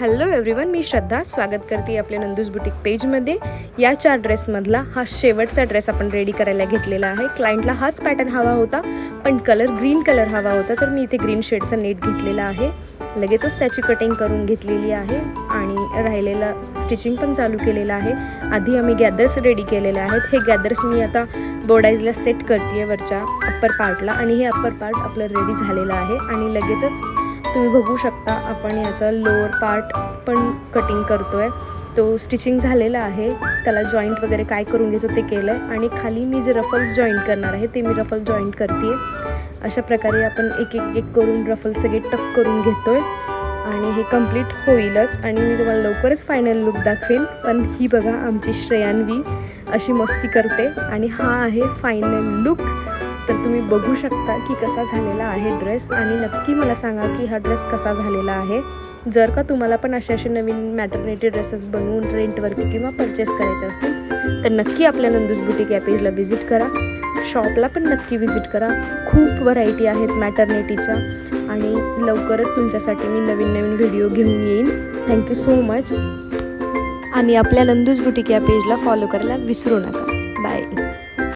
Hello everyone, मी श्रद्धा स्वागत करते आपल्या नंदूस बुटीक पेजमध्ये। या 4 ड्रेसमधला हा शेवटचा ड्रेस आपण रेडी करायला घेतलेला आहे। क्लायंटला हाच पॅटर्न हवा होता, पण कलर ग्रीन कलर हवा होता, तर मी इथे ग्रीन शेडचा नेट घेतलेला आहे। लगेचच त्याची कटिंग करून घेतलेली आहे आणि राहिलेला स्टिचिंग पण चालू केलेला आहे। आधी आम्ही गॅदर्स रेडी केलेले आहेत। हे गॅदर्स मी आता बोर्डाईजला सेट करते वरच्या अप्पर पार्टला, आणि हे अप्पर पार्ट आपलं रेडी झालेलं आहे। आणि लगेचच तुम्ही बघू शकता आपण याचा लोअर पार्ट पण कटिंग करतोय। तो स्टिचिंग झालेला आहे, त्याला जॉईंट वगैरे काय करून घ्यायचं ते केलं आहे। आणि खाली मी जे रफल्स जॉईंट करणार आहे ते मी रफल जॉईंट करते। अशा प्रकारे आपण एक करून रफल सगळे टक करून घेतोय आणि हे कंप्लीट होईलच। आणि मी तुम्हाला लवकरच फायनल लुक दाखवेन। पण ही बघा आमची श्रेयांवी अशी मस्ती करते आणि हा आहे फायनल लुक। तर तुम्ही बघू शकता की कसा झालेला आहे ड्रेस, आणि नक्की मला सांगा की हा ड्रेस कसा झालेला आहे। जर का तुम्हाला पण असे नवीन मॅटर्निटी ड्रेसेस बनवून रेंटवरती किंवा परचेस करायचे असतील तर नक्की आपल्या नंदूस बुटीक या पेजला व्हिजिट करा। शॉपला पण नक्की व्हिजिट करा, खूप व्हरायटी आहेत मॅटर्निटीच्या, आणि लवकरच तुमच्यासाठी मी नवीन व्हिडिओ घेऊन येईन। थँक्यू सो मच, आणि आपल्या नंदूस बुटीक या पेजला फॉलो करायला विसरू नका। बाय।